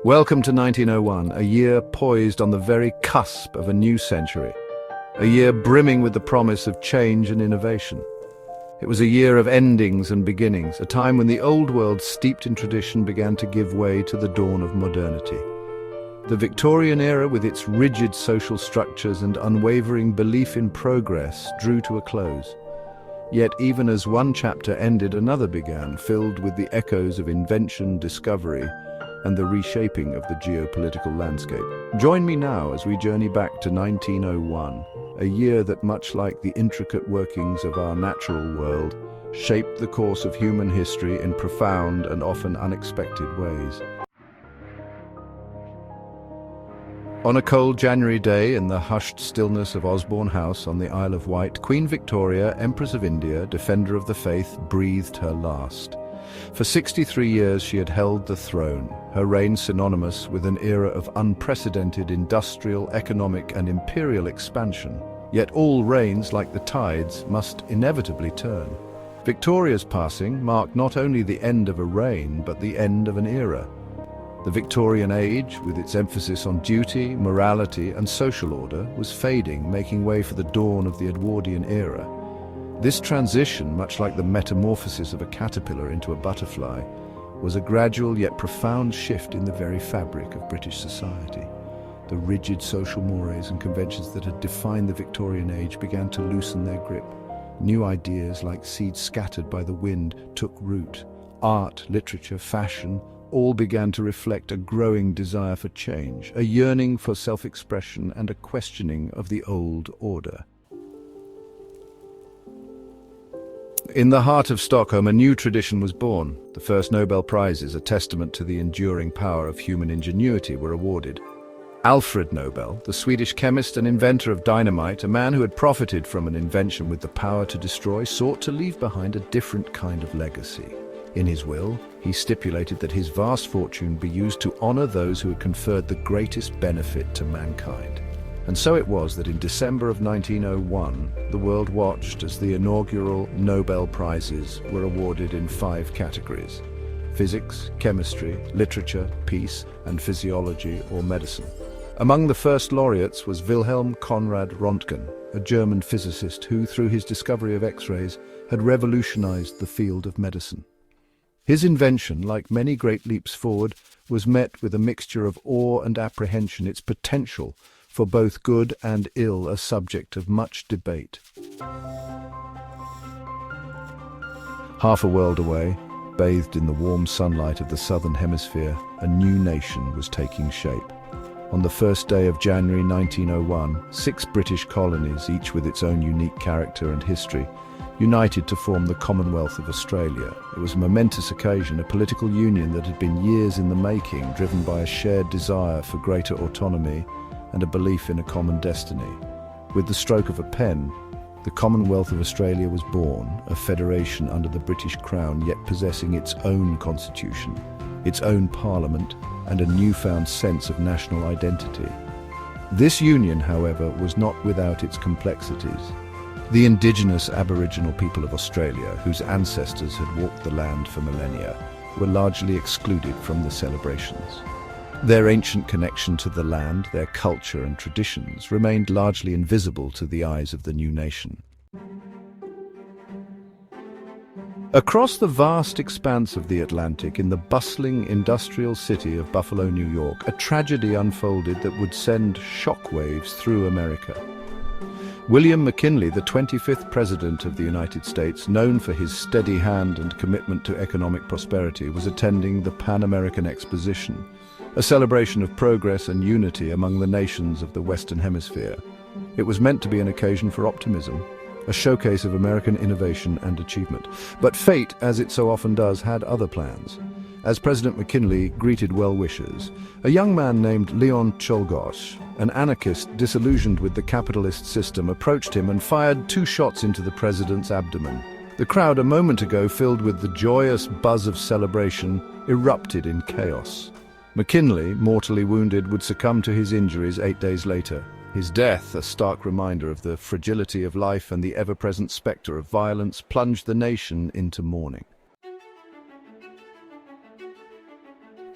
Welcome to 1901, a year poised on the very cusp of a new century. A year brimming with the promise of change and innovation. It was a year of endings and beginnings, a time when the old world steeped in tradition began to give way to the dawn of modernity. The Victorian era, with its rigid social structures and unwavering belief in progress, drew to a close. Yet even as one chapter ended, another began, filled with the echoes of invention, discovery, and the reshaping of the geopolitical landscape. Join me now as we journey back to 1901, a year that, much like the intricate workings of our natural world, shaped the course of human history in profound and often unexpected ways. On a cold January day in the hushed stillness of Osborne House on the Isle of Wight, Queen Victoria, Empress of India, defender of the faith, breathed her last. For 63 years she had held the throne, her reign synonymous with an era of unprecedented industrial, economic and imperial expansion. Yet all reigns, like the tides, must inevitably turn. Victoria's passing marked not only the end of a reign, but the end of an era. The Victorian age, with its emphasis on duty, morality and social order, was fading, making way for the dawn of the Edwardian era. This transition, much like the metamorphosis of a caterpillar into a butterfly, was a gradual yet profound shift in the very fabric of British society. The rigid social mores and conventions that had defined the Victorian age began to loosen their grip. New ideas, like seeds scattered by the wind, took root. Art, literature, fashion, all began to reflect a growing desire for change, a yearning for self-expression and a questioning of the old order. In the heart of Stockholm, a new tradition was born. The first Nobel Prizes, a testament to the enduring power of human ingenuity, were awarded. Alfred Nobel, the Swedish chemist and inventor of dynamite, a man who had profited from an invention with the power to destroy, sought to leave behind a different kind of legacy. In his will, he stipulated that his vast fortune be used to honor those who had conferred the greatest benefit to mankind. And so it was that in December of 1901, the world watched as the inaugural Nobel Prizes were awarded in 5 categories: physics, chemistry, literature, peace, and physiology or medicine. Among the first laureates was Wilhelm Conrad Röntgen, a German physicist who, through his discovery of X-rays, had revolutionized the field of medicine. His invention, like many great leaps forward, was met with a mixture of awe and apprehension, its potential for both good and ill a subject of much debate. Half a world away, bathed in the warm sunlight of the southern hemisphere, a new nation was taking shape. On the first day of January 1901, 6 British colonies, each with its own unique character and history, united to form the Commonwealth of Australia. It was a momentous occasion, a political union that had been years in the making, driven by a shared desire for greater autonomy and a belief in a common destiny. With the stroke of a pen, the Commonwealth of Australia was born, a federation under the British Crown, yet possessing its own constitution, its own parliament, and a newfound sense of national identity. This union, however, was not without its complexities. The indigenous Aboriginal people of Australia, whose ancestors had walked the land for millennia, were largely excluded from the celebrations. Their ancient connection to the land, their culture and traditions, remained largely invisible to the eyes of the new nation. Across the vast expanse of the Atlantic, in the bustling industrial city of Buffalo, New York, a tragedy unfolded that would send shockwaves through America. William McKinley, the 25th President of the United States, known for his steady hand and commitment to economic prosperity, was attending the Pan American Exposition, a celebration of progress and unity among the nations of the Western Hemisphere. It was meant to be an occasion for optimism, a showcase of American innovation and achievement. But fate, as it so often does, had other plans. As President McKinley greeted well-wishers, a young man named Leon Czolgosz, an anarchist disillusioned with the capitalist system, approached him and fired 2 shots into the president's abdomen. The crowd, a moment ago filled with the joyous buzz of celebration, erupted in chaos. McKinley, mortally wounded, would succumb to his injuries 8 days later. His death, a stark reminder of the fragility of life and the ever-present spectre of violence, plunged the nation into mourning.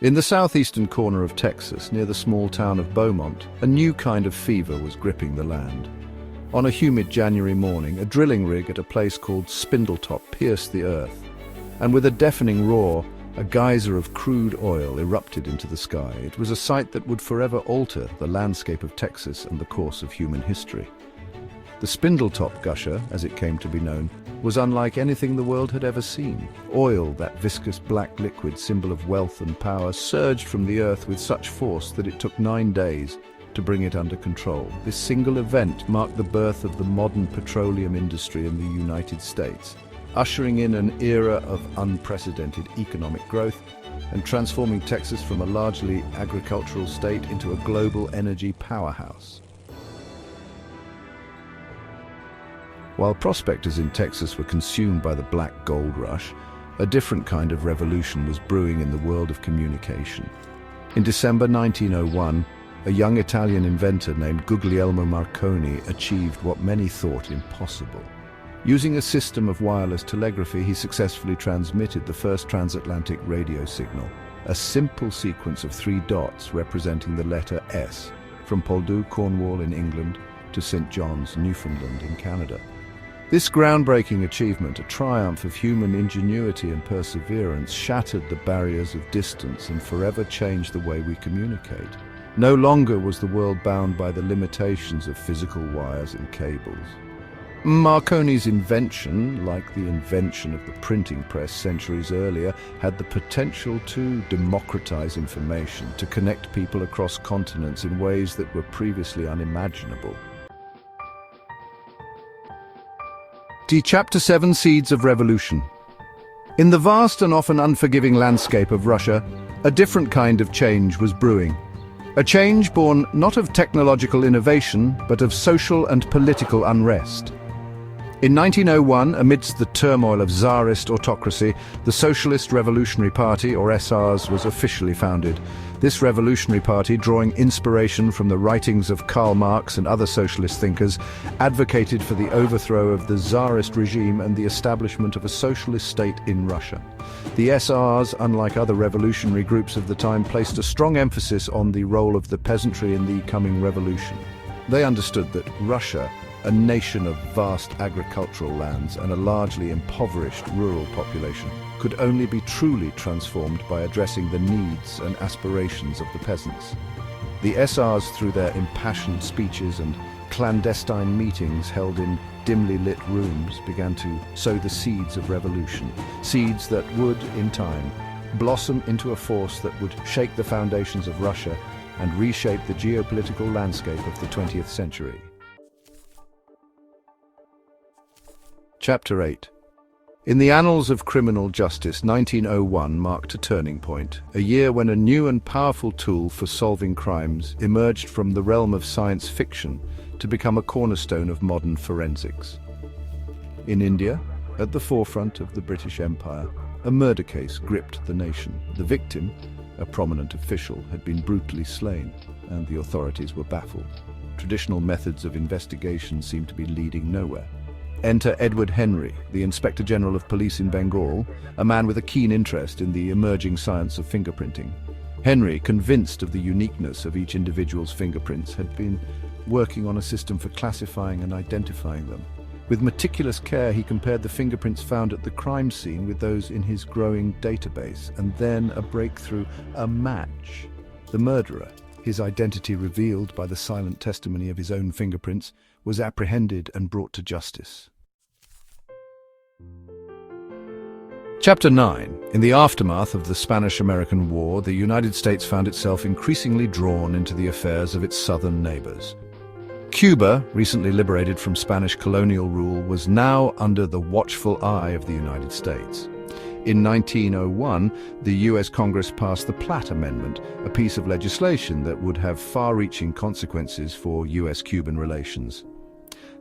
In the southeastern corner of Texas, near the small town of Beaumont, a new kind of fever was gripping the land. On a humid January morning, a drilling rig at a place called Spindletop pierced the earth, and with a deafening roar, a geyser of crude oil erupted into the sky. It was a sight that would forever alter the landscape of Texas and the course of human history. The Spindletop gusher, as it came to be known, was unlike anything the world had ever seen. Oil, that viscous black liquid symbol of wealth and power, surged from the earth with such force that it took 9 days to bring it under control. This single event marked the birth of the modern petroleum industry in the United States, ushering in an era of unprecedented economic growth and transforming Texas from a largely agricultural state into a global energy powerhouse. While prospectors in Texas were consumed by the black gold rush, a different kind of revolution was brewing in the world of communication. In December 1901, a young Italian inventor named Guglielmo Marconi achieved what many thought impossible. Using a system of wireless telegraphy, he successfully transmitted the first transatlantic radio signal, a simple sequence of 3 dots representing the letter S, from Poldhu, Cornwall in England, to St. John's, Newfoundland in Canada. This groundbreaking achievement, a triumph of human ingenuity and perseverance, shattered the barriers of distance and forever changed the way we communicate. No longer was the world bound by the limitations of physical wires and cables. Marconi's invention, like the invention of the printing press centuries earlier, had the potential to democratize information, to connect people across continents in ways that were previously unimaginable. Chapter 7: Seeds of Revolution. In the vast and often unforgiving landscape of Russia, a different kind of change was brewing. A change born not of technological innovation, but of social and political unrest. In 1901, amidst the turmoil of Tsarist autocracy, the Socialist Revolutionary Party, or SRs, was officially founded. This revolutionary party, drawing inspiration from the writings of Karl Marx and other socialist thinkers, advocated for the overthrow of the Tsarist regime and the establishment of a socialist state in Russia. The SRs, unlike other revolutionary groups of the time, placed a strong emphasis on the role of the peasantry in the coming revolution. They understood that Russia, a nation of vast agricultural lands and a largely impoverished rural population, could only be truly transformed by addressing the needs and aspirations of the peasants. The SRs, through their impassioned speeches and clandestine meetings held in dimly lit rooms, began to sow the seeds of revolution, seeds that would, in time, blossom into a force that would shake the foundations of Russia and reshape the geopolitical landscape of the 20th century. Chapter 8. In the annals of criminal justice, 1901 marked a turning point, a year when a new and powerful tool for solving crimes emerged from the realm of science fiction to become a cornerstone of modern forensics. In India, at the forefront of the British Empire, a murder case gripped the nation. The victim, a prominent official, had been brutally slain, and the authorities were baffled. Traditional methods of investigation seemed to be leading nowhere. Enter Edward Henry, the Inspector General of Police in Bengal, a man with a keen interest in the emerging science of fingerprinting. Henry, convinced of the uniqueness of each individual's fingerprints, had been working on a system for classifying and identifying them. With meticulous care, he compared the fingerprints found at the crime scene with those in his growing database, and then a breakthrough, a match. The murderer, his identity revealed by the silent testimony of his own fingerprints, was apprehended and brought to justice. Chapter 9. In the aftermath of the Spanish-American War, the United States found itself increasingly drawn into the affairs of its southern neighbors. Cuba, recently liberated from Spanish colonial rule, was now under the watchful eye of the United States. In 1901, the US Congress passed the Platt Amendment, a piece of legislation that would have far-reaching consequences for US-Cuban relations.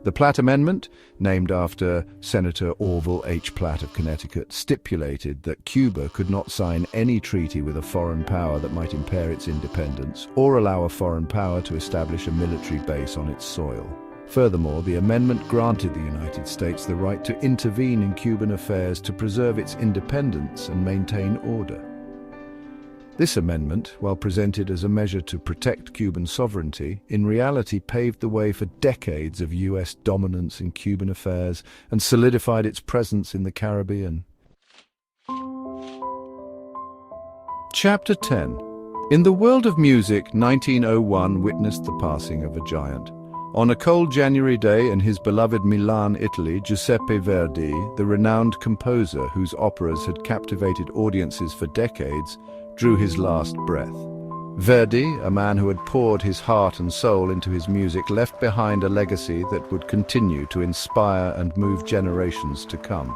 The Platt Amendment, named after Senator Orville H. Platt of Connecticut, stipulated that Cuba could not sign any treaty with a foreign power that might impair its independence or allow a foreign power to establish a military base on its soil. Furthermore, the amendment granted the United States the right to intervene in Cuban affairs to preserve its independence and maintain order. This amendment, while presented as a measure to protect Cuban sovereignty, in reality paved the way for decades of US dominance in Cuban affairs and solidified its presence in the Caribbean. Chapter 10. In the world of music, 1901 witnessed the passing of a giant. On a cold January day in his beloved Milan, Italy, Giuseppe Verdi, the renowned composer whose operas had captivated audiences for decades, drew his last breath. Verdi, a man who had poured his heart and soul into his music, left behind a legacy that would continue to inspire and move generations to come.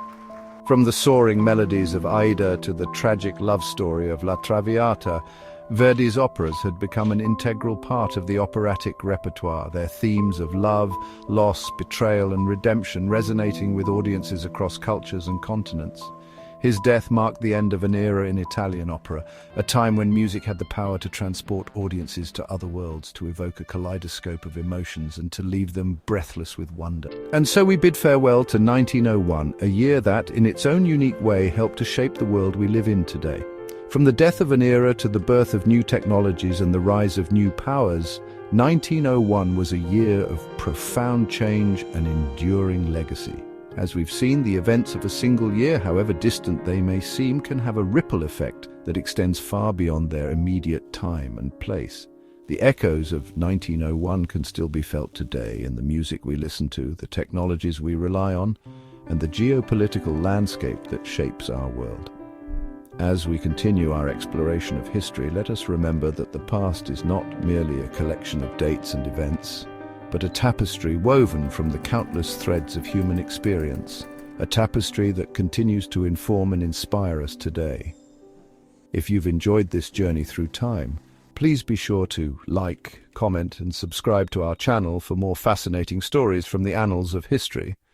From the soaring melodies of Aida to the tragic love story of La Traviata, Verdi's operas had become an integral part of the operatic repertoire, their themes of love, loss, betrayal and redemption resonating with audiences across cultures and continents. His death marked the end of an era in Italian opera, a time when music had the power to transport audiences to other worlds, to evoke a kaleidoscope of emotions and to leave them breathless with wonder. And so we bid farewell to 1901, a year that, in its own unique way, helped to shape the world we live in today. From the death of an era to the birth of new technologies and the rise of new powers, 1901 was a year of profound change and enduring legacy. As we've seen, the events of a single year, however distant they may seem, can have a ripple effect that extends far beyond their immediate time and place. The echoes of 1901 can still be felt today in the music we listen to, the technologies we rely on, and the geopolitical landscape that shapes our world. As we continue our exploration of history, let us remember that the past is not merely a collection of dates and events, but a tapestry woven from the countless threads of human experience, a tapestry that continues to inform and inspire us today. If you've enjoyed this journey through time, please be sure to like, comment, and subscribe to our channel for more fascinating stories from the annals of history.